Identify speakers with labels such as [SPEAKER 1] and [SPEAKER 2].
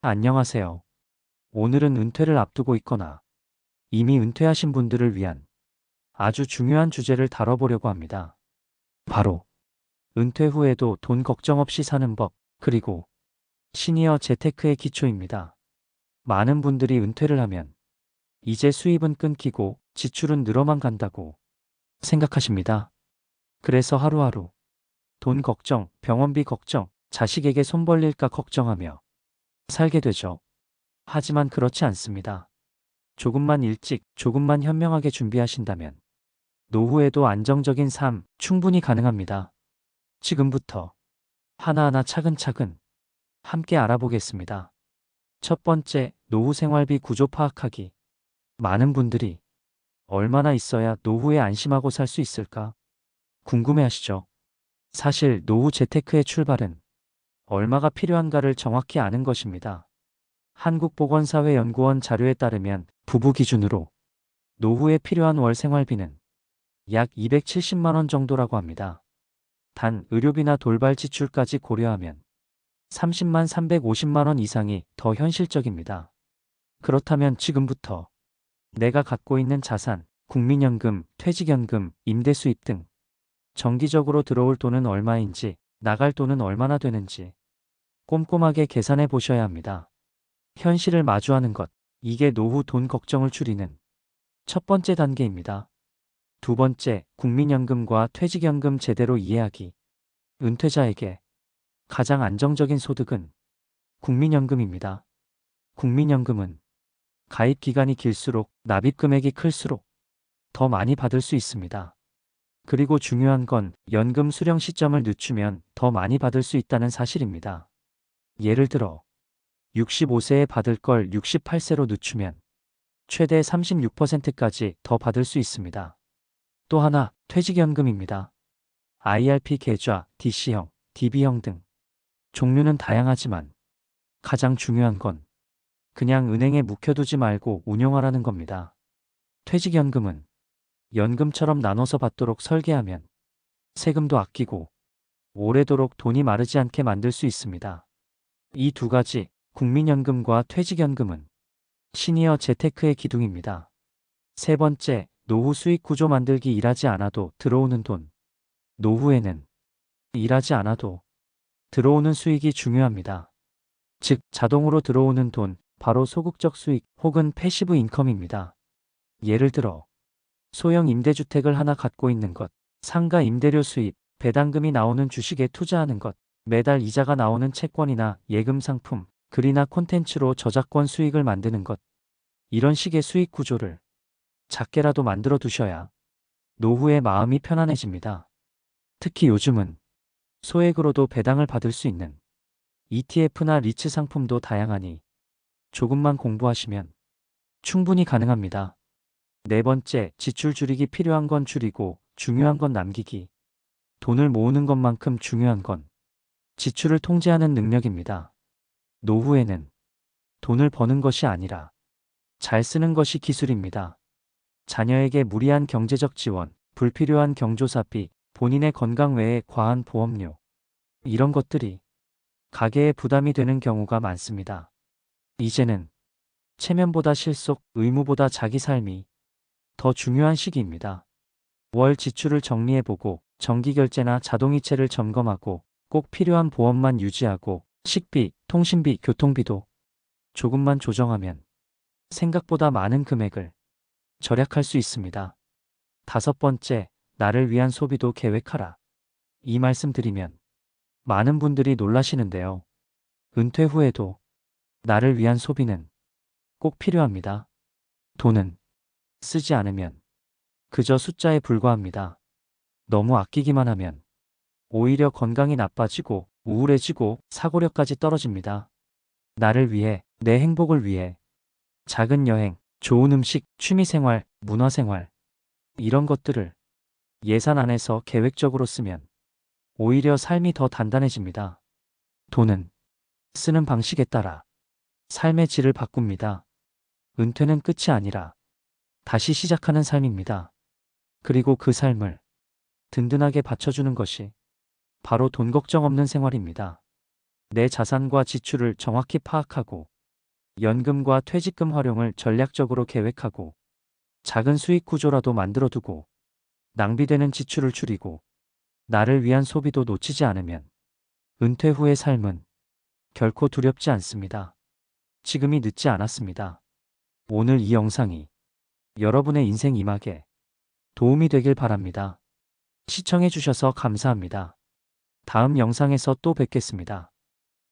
[SPEAKER 1] 안녕하세요. 오늘은 은퇴를 앞두고 있거나 이미 은퇴하신 분들을 위한 아주 중요한 주제를 다뤄보려고 합니다. 바로 은퇴 후에도 돈 걱정 없이 사는 법, 그리고 시니어 재테크의 기초입니다. 많은 분들이 은퇴를 하면 이제 수입은 끊기고 지출은 늘어만 간다고 생각하십니다. 그래서 하루하루 돈 걱정, 병원비 걱정, 자식에게 손 벌릴까 걱정하며 살게 되죠. 하지만 그렇지 않습니다. 조금만 일찍, 조금만 현명하게 준비하신다면 노후에도 안정적인 삶 충분히 가능합니다. 지금부터 하나하나 차근차근 함께 알아보겠습니다. 첫 번째, 노후 생활비 구조 파악하기. 많은 분들이 얼마나 있어야 노후에 안심하고 살 수 있을까 궁금해하시죠? 사실 노후 재테크의 출발은 얼마가 필요한가를 정확히 아는 것입니다. 한국보건사회연구원 자료에 따르면 부부 기준으로 노후에 필요한 월 생활비는 약 270만 원 정도라고 합니다. 단 의료비나 돌발 지출까지 고려하면 30만 350만 원 이상이 더 현실적입니다. 그렇다면 지금부터 내가 갖고 있는 자산, 국민연금, 퇴직연금, 임대수입 등 정기적으로 들어올 돈은 얼마인지, 나갈 돈은 얼마나 되는지 꼼꼼하게 계산해 보셔야 합니다. 현실을 마주하는 것, 이게 노후 돈 걱정을 줄이는 첫 번째 단계입니다. 두 번째, 국민연금과 퇴직연금 제대로 이해하기. 은퇴자에게 가장 안정적인 소득은 국민연금입니다. 국민연금은 가입 기간이 길수록 납입 금액이 클수록 더 많이 받을 수 있습니다. 그리고 중요한 건 연금 수령 시점을 늦추면 더 많이 받을 수 있다는 사실입니다. 예를 들어 65세에 받을 걸 68세로 늦추면 최대 36%까지 더 받을 수 있습니다. 또 하나, 퇴직연금입니다. IRP 계좌, DC형, DB형 등 종류는 다양하지만 가장 중요한 건 그냥 은행에 묵혀두지 말고 운용하라는 겁니다. 퇴직연금은 연금처럼 나눠서 받도록 설계하면 세금도 아끼고 오래도록 돈이 마르지 않게 만들 수 있습니다. 이 두 가지, 국민연금과 퇴직연금은 시니어 재테크의 기둥입니다. 세 번째, 노후 수익 구조 만들기. 일하지 않아도 들어오는 돈. 노후에는 일하지 않아도 들어오는 수익이 중요합니다. 즉, 자동으로 들어오는 돈, 바로 소극적 수익 혹은 패시브 인컴입니다. 예를 들어 소형 임대주택을 하나 갖고 있는 것, 상가 임대료 수입, 배당금이 나오는 주식에 투자하는 것, 매달 이자가 나오는 채권이나 예금 상품, 글이나 콘텐츠로 저작권 수익을 만드는 것. 이런 식의 수익 구조를 작게라도 만들어 두셔야 노후에 마음이 편안해집니다. 특히 요즘은 소액으로도 배당을 받을 수 있는 ETF나 리츠 상품도 다양하니 조금만 공부하시면 충분히 가능합니다. 네 번째, 지출 줄이기. 필요한 건 줄이고 중요한 건 남기기. 돈을 모으는 것만큼 중요한 건 지출을 통제하는 능력입니다. 노후에는 돈을 버는 것이 아니라 잘 쓰는 것이 기술입니다. 자녀에게 무리한 경제적 지원, 불필요한 경조사비, 본인의 건강 외에 과한 보험료, 이런 것들이 가계에 부담이 되는 경우가 많습니다. 이제는 체면보다 실속, 의무보다 자기 삶이 더 중요한 시기입니다. 월 지출을 정리해보고 정기결제나 자동이체를 점검하고 꼭 필요한 보험만 유지하고 식비, 통신비, 교통비도 조금만 조정하면 생각보다 많은 금액을 절약할 수 있습니다. 다섯 번째, 나를 위한 소비도 계획하라. 이 말씀 드리면 많은 분들이 놀라시는데요. 은퇴 후에도 나를 위한 소비는 꼭 필요합니다. 돈은 쓰지 않으면 그저 숫자에 불과합니다. 너무 아끼기만 하면 오히려 건강이 나빠지고 우울해지고 사고력까지 떨어집니다. 나를 위해, 내 행복을 위해 작은 여행, 좋은 음식, 취미생활, 문화생활, 이런 것들을 예산 안에서 계획적으로 쓰면 오히려 삶이 더 단단해집니다. 돈은 쓰는 방식에 따라 삶의 질을 바꿉니다. 은퇴는 끝이 아니라 다시 시작하는 삶입니다. 그리고 그 삶을 든든하게 받쳐주는 것이 바로 돈 걱정 없는 생활입니다. 내 자산과 지출을 정확히 파악하고 연금과 퇴직금 활용을 전략적으로 계획하고 작은 수익 구조라도 만들어 두고 낭비되는 지출을 줄이고 나를 위한 소비도 놓치지 않으면 은퇴 후의 삶은 결코 두렵지 않습니다. 지금이 늦지 않았습니다. 오늘 이 영상이 여러분의 인생 이막에 도움이 되길 바랍니다. 시청해 주셔서 감사합니다. 다음 영상에서 또 뵙겠습니다.